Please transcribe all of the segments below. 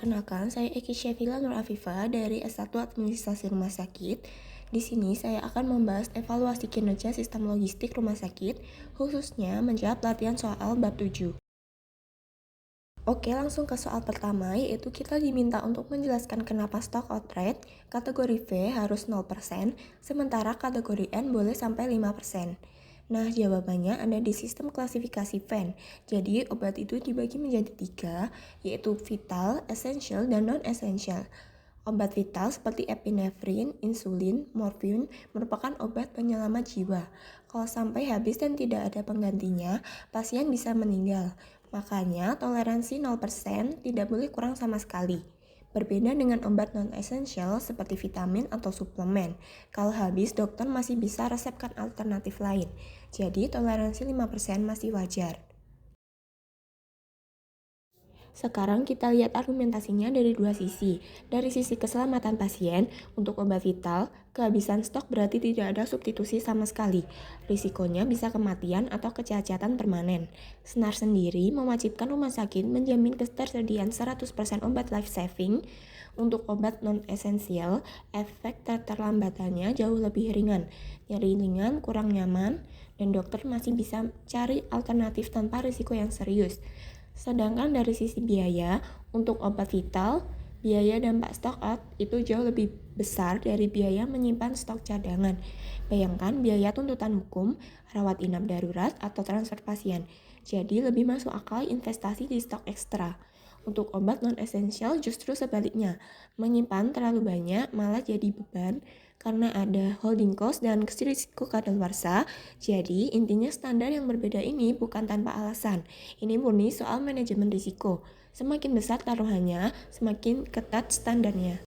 Perkenalkan, saya Eki Syafila Nur Afifa dari S1 Administrasi Rumah Sakit. Di sini saya akan membahas evaluasi kinerja sistem logistik rumah sakit, khususnya menjawab latihan soal bab 7. Oke, langsung ke soal pertama, yaitu kita diminta untuk menjelaskan kenapa stock out rate kategori V harus 0%, sementara kategori N boleh sampai 5%. Nah, jawabannya ada di sistem klasifikasi Venn. Jadi, obat itu dibagi menjadi 3, yaitu vital, essential, dan non-essential. Obat vital seperti epinefrin, insulin, morfin merupakan obat penyelamat jiwa. Kalau sampai habis dan tidak ada penggantinya, pasien bisa meninggal. Makanya, toleransi 0% tidak boleh kurang sama sekali. Berbeda dengan obat non-esensial seperti vitamin atau suplemen. Kalau habis, dokter masih bisa resepkan alternatif lain. Jadi, toleransi 5% masih wajar. Sekarang kita lihat argumentasinya dari dua sisi. Dari sisi keselamatan pasien, untuk obat vital, kehabisan stok berarti tidak ada substitusi sama sekali. Risikonya bisa kematian atau kecacatan permanen. SNAR sendiri mewajibkan rumah sakit menjamin ketersediaan 100% obat life saving. Untuk obat non-esensial, efek keterlambatannya jauh lebih ringan. Nyeri ringan, kurang nyaman, dan dokter masih bisa cari alternatif tanpa risiko yang serius. Sedangkan dari sisi biaya, untuk obat vital, biaya dampak stock out itu jauh lebih besar dari biaya menyimpan stok cadangan. Bayangkan biaya tuntutan hukum, rawat inap darurat, atau transfer pasien. Jadi lebih masuk akal investasi di stok ekstra. Untuk obat non-esensial justru sebaliknya, menyimpan terlalu banyak malah jadi beban karena ada holding cost dan risiko kadaluarsa. Jadi intinya standar yang berbeda ini bukan tanpa alasan. Ini murni soal manajemen risiko. Semakin besar taruhannya, semakin ketat standarnya.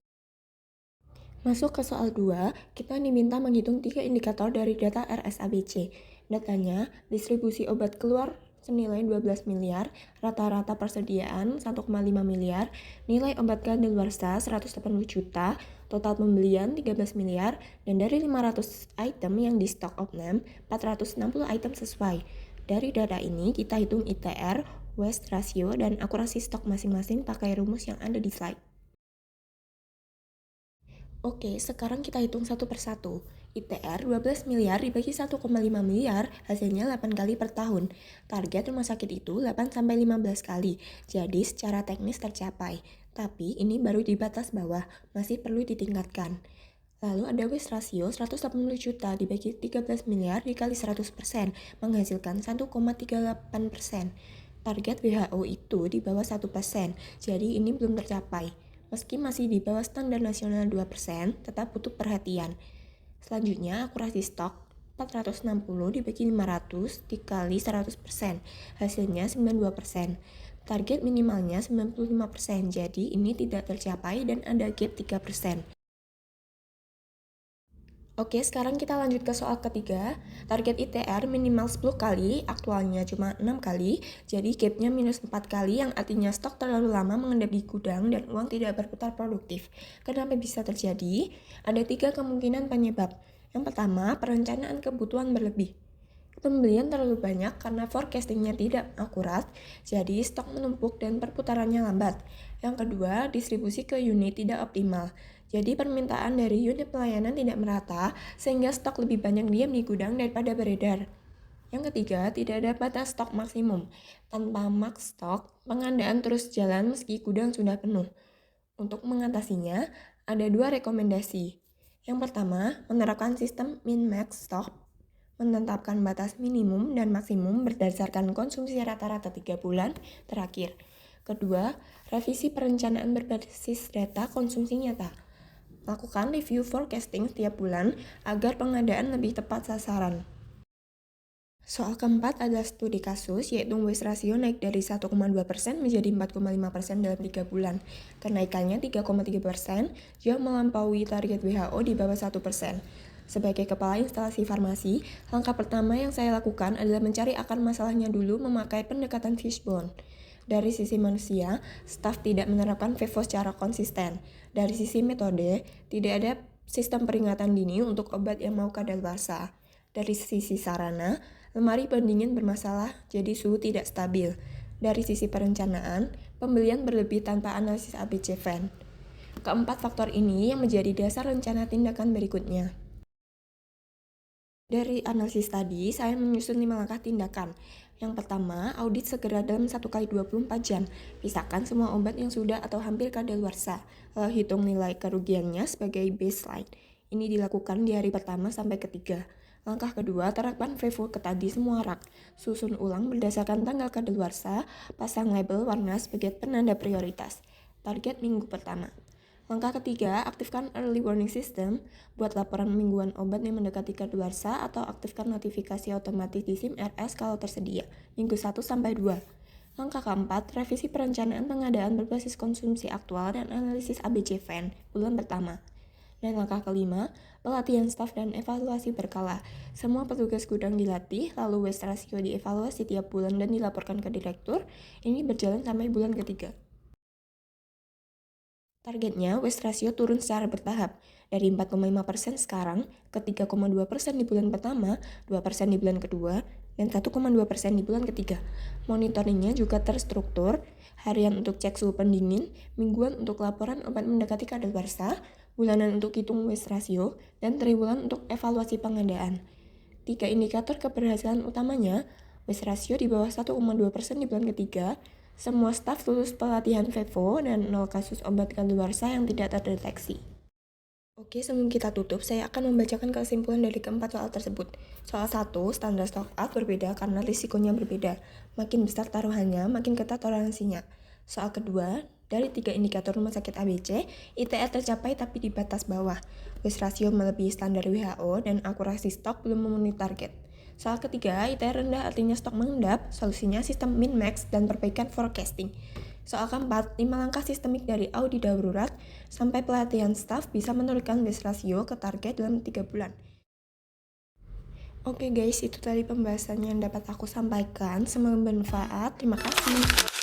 Masuk ke soal 2, kita diminta menghitung 3 indikator dari data RSABC. Datanya, distribusi obat keluar senilai 12 miliar, rata-rata persediaan 1,5 miliar, nilai obat kadaluarsa 180 juta, total pembelian 13 miliar, dan dari 500 item yang di stok opname, 460 item sesuai. Dari data ini, kita hitung ITR, waste ratio, dan akurasi stok masing-masing pakai rumus yang ada di slide. Oke, sekarang kita hitung satu persatu. ITR 12 miliar dibagi 1,5 miliar, hasilnya 8 kali per tahun. Target rumah sakit itu 8-15 kali, jadi secara teknis tercapai. Tapi ini baru di batas bawah, masih perlu ditingkatkan. Lalu ada waste ratio 180 juta dibagi 13 miliar dikali 100%, menghasilkan 1,38%. Target WHO itu di bawah 1%, jadi ini belum tercapai. Meski masih di bawah standar nasional 2%, tetap butuh perhatian. Selanjutnya, akurasi stok 460 dibagi 500 dikali 100%, hasilnya 92%. Target minimalnya 95%, jadi ini tidak tercapai dan ada gap 3%. Oke, sekarang kita lanjut ke soal ketiga. Target ITR minimal 10 kali, aktualnya cuma 6 kali, jadi gapnya minus 4 kali yang artinya stok terlalu lama mengendap di gudang dan uang tidak berputar produktif. Kenapa bisa terjadi? Ada 3 kemungkinan penyebab. Yang pertama, perencanaan kebutuhan berlebih. Pembelian terlalu banyak karena forecastingnya tidak akurat, jadi stok menumpuk dan perputarannya lambat. Yang kedua, distribusi ke unit tidak optimal. Jadi permintaan dari unit pelayanan tidak merata, sehingga stok lebih banyak diam di gudang daripada beredar. Yang ketiga, tidak ada batas stok maksimum. Tanpa max stok, pengadaan terus jalan meski gudang sudah penuh. Untuk mengatasinya, ada 2 rekomendasi. Yang pertama, menerapkan sistem min-max stock, menetapkan batas minimum dan maksimum berdasarkan konsumsi rata-rata 3 bulan terakhir. Kedua, revisi perencanaan berbasis data konsumsi nyata. Lakukan review forecasting setiap bulan agar pengadaan lebih tepat sasaran. Soal keempat adalah studi kasus, yaitu waste ratio naik dari 1,2% menjadi 4,5% dalam 3 bulan. Kenaikannya 3,3%, jauh melampaui target WHO di bawah 1%. Sebagai kepala instalasi farmasi, langkah pertama yang saya lakukan adalah mencari akar masalahnya dulu memakai pendekatan fishbone. Dari sisi manusia, staf tidak menerapkan FIFO secara konsisten. Dari sisi metode, tidak ada sistem peringatan dini untuk obat yang mau kadaluarsa. Dari sisi sarana, lemari pendingin bermasalah, jadi suhu tidak stabil. Dari sisi perencanaan, pembelian berlebih tanpa analisis ABC Van. Keempat faktor ini yang menjadi dasar rencana tindakan berikutnya. Dari analisis tadi, saya menyusun 5 langkah tindakan. Yang pertama, audit segera dalam 1x24 jam. Pisahkan semua obat yang sudah atau hampir kadaluarsa. Lalu hitung nilai kerugiannya sebagai baseline. Ini dilakukan di hari pertama sampai ketiga. Langkah kedua, terapkan FIFO ketat di semua rak. Susun ulang berdasarkan tanggal kadaluarsa, pasang label warna sebagai penanda prioritas. Target minggu pertama. Langkah ketiga, aktifkan early warning system. Buat laporan mingguan obat yang mendekati kadaluarsa atau aktifkan notifikasi otomatis di SIM RS kalau tersedia, minggu 1 sampai 2. Langkah keempat, revisi perencanaan pengadaan berbasis konsumsi aktual dan analisis ABC Van bulan pertama. Dan langkah kelima, pelatihan staf dan evaluasi berkala. Semua petugas gudang dilatih, lalu waste ratio dievaluasi tiap bulan dan dilaporkan ke direktur. Ini berjalan sampai bulan ketiga. Targetnya, waste ratio turun secara bertahap, dari 4,5% sekarang ke 3,2% di bulan pertama, 2% di bulan kedua, dan 1,2% di bulan ketiga. Monitoringnya juga terstruktur, harian untuk cek suhu pendingin, mingguan untuk laporan obat mendekati kadaluarsa, bulanan untuk hitung waste ratio, dan triwulan untuk evaluasi pengadaan. 3 indikator keberhasilan utamanya, waste ratio di bawah 1,2% di bulan ketiga, semua staf lulus pelatihan FIFO, dan 0 kasus obat kadaluarsa yang tidak terdeteksi. Oke, sebelum kita tutup, saya akan membacakan kesimpulan dari keempat soal tersebut. Soal 1, standar stock out berbeda karena risikonya berbeda. Makin besar taruhannya, makin ketat toleransinya. Soal kedua, dari 3 indikator rumah sakit ABC, ITR tercapai tapi di batas bawah. Waste ratio melebihi standar WHO dan akurasi stok belum memenuhi target. Soal ketiga, ITR rendah artinya stok mengendap, solusinya sistem min-max dan perbaikan forecasting. Soal keempat, 5 langkah sistemik dari audit darurat sampai pelatihan staf bisa menurunkan waste ratio ke target dalam 3 bulan. Oke guys, itu tadi pembahasannya yang dapat aku sampaikan. Semoga bermanfaat. Terima kasih.